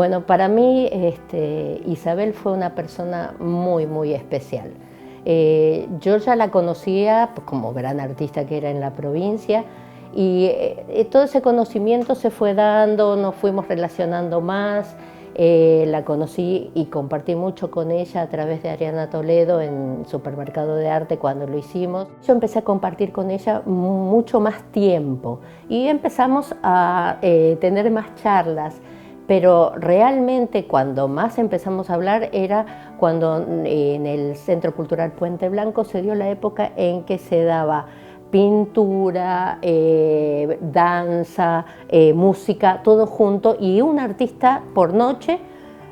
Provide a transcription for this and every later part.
Bueno, para mí Isabel fue una persona muy, muy especial. Yo ya la conocía como gran artista que era en la provincia y todo ese conocimiento se fue dando, nos fuimos relacionando más. La conocí y compartí mucho con ella a través de Ariana Toledo en Supermercado de Arte cuando lo hicimos. Yo empecé a compartir con ella mucho más tiempo y empezamos a tener más charlas. Pero realmente cuando más empezamos a hablar era cuando en el Centro Cultural Puente Blanco se dio la época en que se daba pintura, danza, música, todo junto, y un artista por noche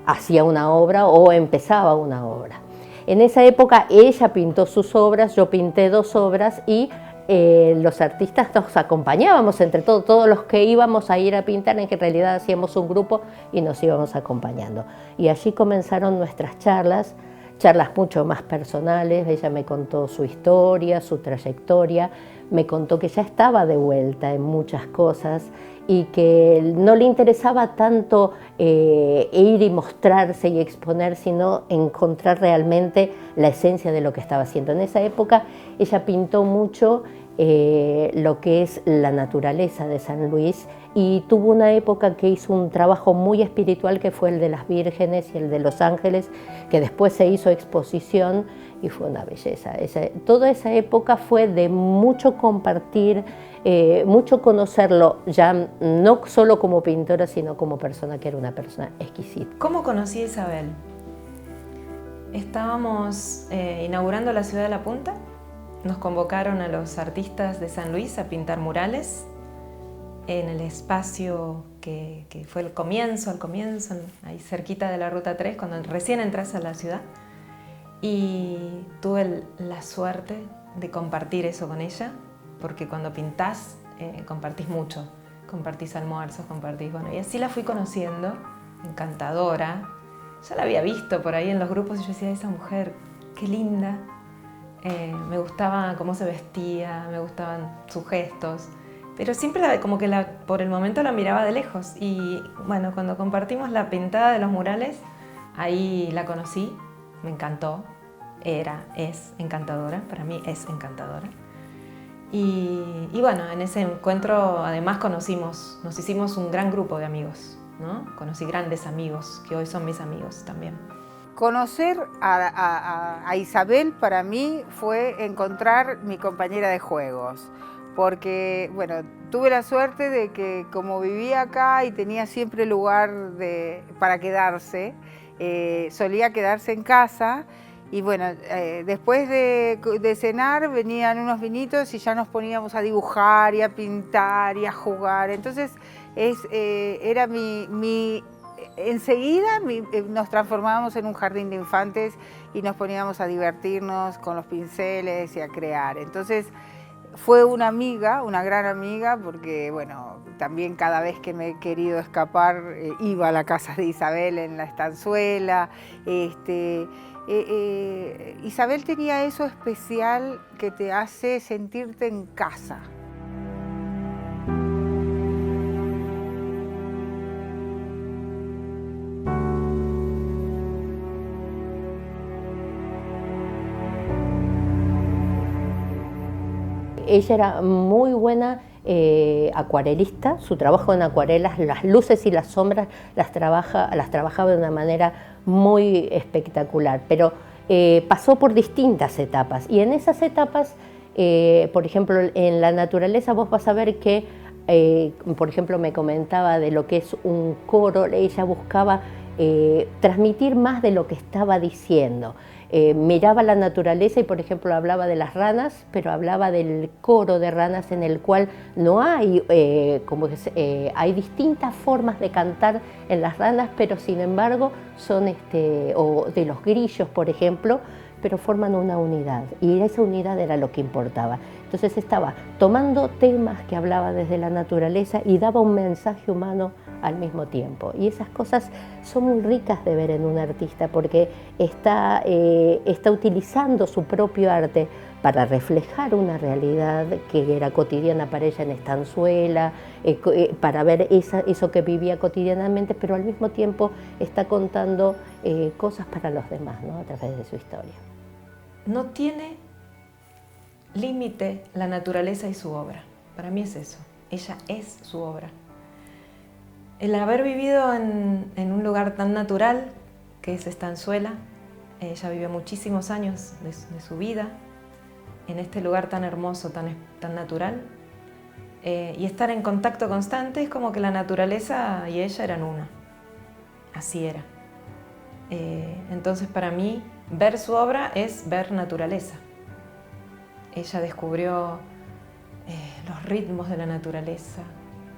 hacía una obra o empezaba una obra. En esa época ella pintó sus obras, yo pinté 2 obras y los artistas nos acompañábamos entre todos los que íbamos a ir a pintar, en que en realidad hacíamos un grupo y nos íbamos acompañando. Y allí comenzaron nuestras charlas mucho más personales. Ella me contó su historia, su trayectoria, me contó que ya estaba de vuelta en muchas cosas y que no le interesaba tanto ir y mostrarse y exponer, sino encontrar realmente la esencia de lo que estaba haciendo. En esa época ella pintó mucho lo que es la naturaleza de San Luis y tuvo una época que hizo un trabajo muy espiritual que fue el de las vírgenes y el de los ángeles, que después se hizo exposición y fue una belleza. Toda esa época fue de mucho compartir, mucho conocerlo, ya no solo como pintora, sino como persona, que era una persona exquisita. ¿Cómo conocí a Isabel? Estábamos inaugurando la ciudad de La Punta. Nos convocaron a los artistas de San Luis a pintar murales en el espacio que fue al comienzo, ahí cerquita de la Ruta 3, cuando recién entras a la ciudad. Y tuve la suerte de compartir eso con ella, porque cuando pintás compartís mucho, compartís almuerzos, bueno, y así la fui conociendo, encantadora. Ya la había visto por ahí en los grupos y yo decía, esa mujer, qué linda. Me gustaba cómo se vestía, me gustaban sus gestos, pero siempre como que por el momento la miraba de lejos. Y bueno, cuando compartimos la pintada de los murales, ahí la conocí, me encantó, es encantadora, para mí es encantadora. Y bueno, en ese encuentro además nos hicimos un gran grupo de amigos, ¿no? Conocí grandes amigos, que hoy son mis amigos también. Conocer a Isabel para mí fue encontrar mi compañera de juegos, porque bueno, tuve la suerte de que como vivía acá y tenía siempre lugar para quedarse, solía quedarse en casa y bueno, después de cenar venían unos vinitos y ya nos poníamos a dibujar y a pintar y a jugar, entonces era enseguida nos transformábamos en un jardín de infantes y nos poníamos a divertirnos con los pinceles y a crear. Entonces fue una amiga, una gran amiga, porque bueno, también cada vez que me he querido escapar iba a la casa de Isabel en la estanzuela. Isabel tenía eso especial que te hace sentirte en casa. Ella era muy buena acuarelista, su trabajo en acuarelas, las luces y las sombras las trabajaba de una manera muy espectacular, pero pasó por distintas etapas y en esas etapas, por ejemplo, en la naturaleza vos vas a ver que, por ejemplo, me comentaba de lo que es un coro, ella buscaba transmitir más de lo que estaba diciendo. Miraba la naturaleza y, por ejemplo, hablaba de las ranas, pero hablaba del coro de ranas en el cual no hay, hay distintas formas de cantar en las ranas, pero sin embargo son, o de los grillos, por ejemplo, pero forman una unidad y esa unidad era lo que importaba. Entonces estaba tomando temas que hablaba desde la naturaleza y daba un mensaje humano al mismo tiempo. Y esas cosas son muy ricas de ver en un artista porque está utilizando su propio arte para reflejar una realidad que era cotidiana para ella en Estanzuela, para ver eso que vivía cotidianamente, pero al mismo tiempo está contando cosas para los demás, ¿no? A través de su historia. No tiene límite la naturaleza y su obra. Para mí es eso. Ella es su obra. El haber vivido en un lugar tan natural que es Estanzuela, ella vivió muchísimos años de su vida en este lugar tan hermoso, tan natural, y estar en contacto constante es como que la naturaleza y ella eran una. Así era. Entonces para mí ver su obra es ver naturaleza. Ella descubrió los ritmos de la naturaleza,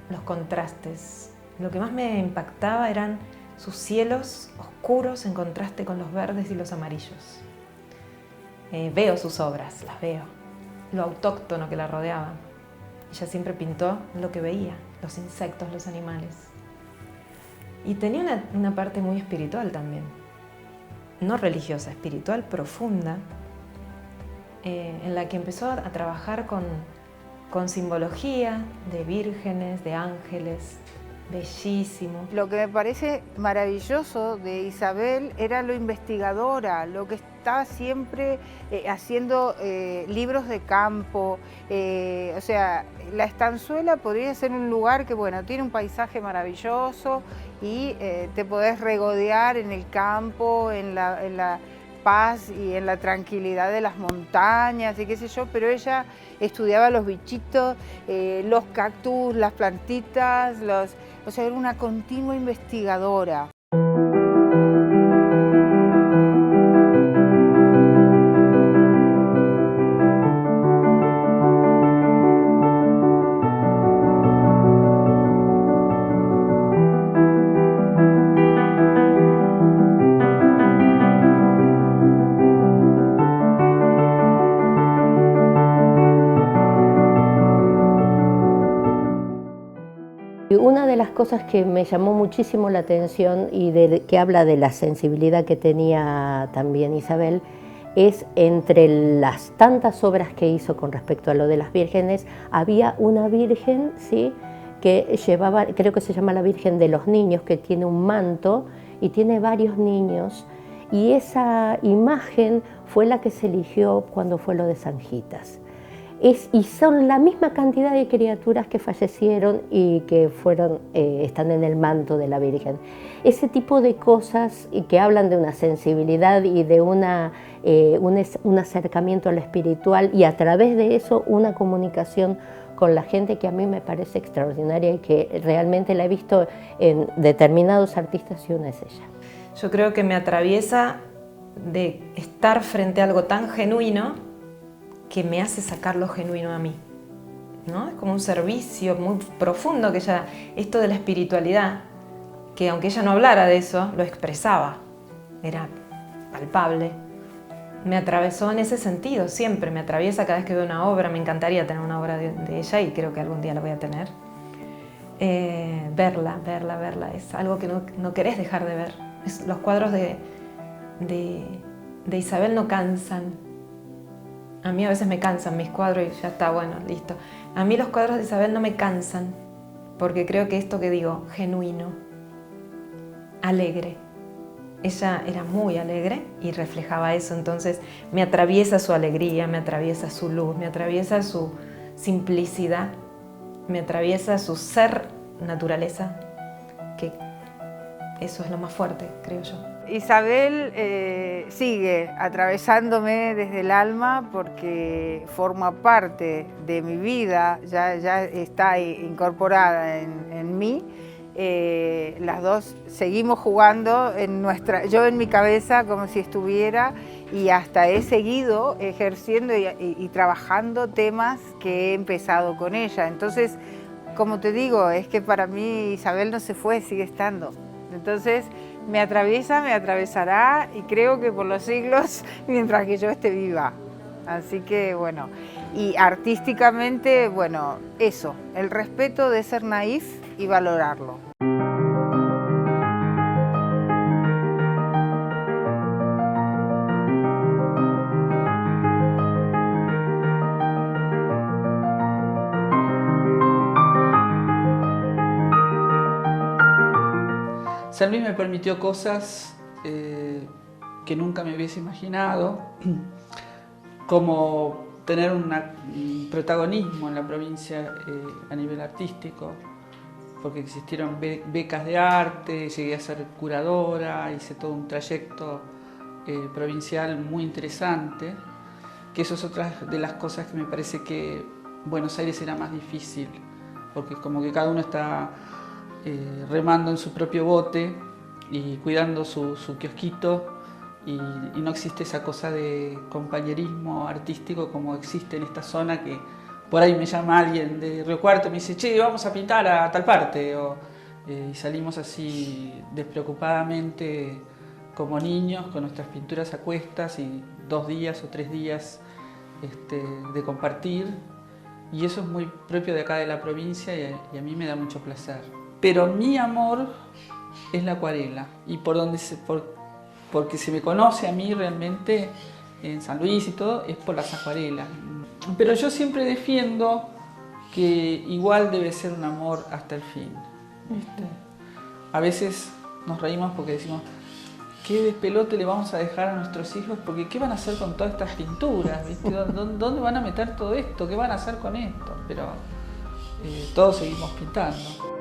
los contrastes. Lo que más me impactaba eran sus cielos oscuros en contraste con los verdes y los amarillos. Veo sus obras, las veo, lo autóctono que la rodeaba. Ella siempre pintó lo que veía, los insectos, los animales. Y tenía una parte muy espiritual también, no religiosa, espiritual, profunda, en la que empezó a trabajar con simbología de vírgenes, de ángeles, bellísimo. Lo que me parece maravilloso de Isabel era lo investigadora, lo que estaba siempre haciendo libros de campo. O sea, la Estanzuela podría ser un lugar que, bueno, tiene un paisaje maravilloso y te podés regodear en el campo, en la paz y en la tranquilidad de las montañas y qué sé yo, pero ella estudiaba los bichitos, los cactus, las plantitas, o sea, era una continua investigadora. Una de las cosas que me llamó muchísimo la atención y que habla de la sensibilidad que tenía también Isabel es entre las tantas obras que hizo con respecto a lo de las vírgenes, había una virgen, ¿sí?, que llevaba, creo que se llama la Virgen de los Niños, que tiene un manto y tiene varios niños, y esa imagen fue la que se eligió cuando fue lo de Sanjitas. Y son la misma cantidad de criaturas que fallecieron y que están en el manto de la Virgen. Ese tipo de cosas que hablan de una sensibilidad y de un acercamiento a lo espiritual y a través de eso una comunicación con la gente que a mí me parece extraordinaria y que realmente la he visto en determinados artistas y una es ella. Yo creo que me atraviesa de estar frente a algo tan genuino que me hace sacar lo genuino a mí, ¿no? Es como un servicio muy profundo que ella, esto de la espiritualidad, que aunque ella no hablara de eso, lo expresaba, era palpable. Me atravesó en ese sentido, siempre me atraviesa cada vez que veo una obra. Me encantaría tener una obra de ella y creo que algún día la voy a tener. Verla, es algo que no querés dejar de ver. Los cuadros de Isabel no cansan. A mí a veces me cansan mis cuadros y ya está, bueno, listo. A mí los cuadros de Isabel no me cansan, porque creo que esto que digo, genuino, alegre. Ella era muy alegre y reflejaba eso, entonces me atraviesa su alegría, me atraviesa su luz, me atraviesa su simplicidad, me atraviesa su ser naturaleza, que eso es lo más fuerte, creo yo. Isabel sigue atravesándome desde el alma porque forma parte de mi vida, ya está incorporada en mí. Las dos seguimos jugando yo en mi cabeza como si estuviera, y hasta he seguido ejerciendo y trabajando temas que he empezado con ella. Entonces, como te digo, es que para mí Isabel no se fue, sigue estando. Entonces, me atraviesa, me atravesará y creo que por los siglos mientras que yo esté viva. Así que bueno, y artísticamente, bueno, eso, el respeto de ser naif y valorarlo. San Luis me permitió cosas que nunca me hubiese imaginado, como tener un protagonismo en la provincia a nivel artístico, porque existieron becas de arte, llegué a ser curadora, hice todo un trayecto provincial muy interesante, que eso es otra de las cosas que me parece que Buenos Aires era más difícil, porque como que cada uno está remando en su propio bote y cuidando su kiosquito, y no existe esa cosa de compañerismo artístico como existe en esta zona, que por ahí me llama alguien de Río Cuarto y me dice, che, vamos a pintar a tal parte, y salimos así despreocupadamente como niños con nuestras pinturas a cuestas y 2 días o 3 días de compartir, y eso es muy propio de acá de la provincia y a mí me da mucho placer. Pero mi amor es la acuarela, y porque se me conoce a mí realmente en San Luis y todo, es por las acuarelas. Pero yo siempre defiendo que igual debe ser un amor hasta el fin. A veces nos reímos porque decimos, ¿qué despelote le vamos a dejar a nuestros hijos? Porque ¿qué van a hacer con todas estas pinturas? ¿Viste? ¿Dónde van a meter todo esto? ¿Qué van a hacer con esto? Pero todos seguimos pintando.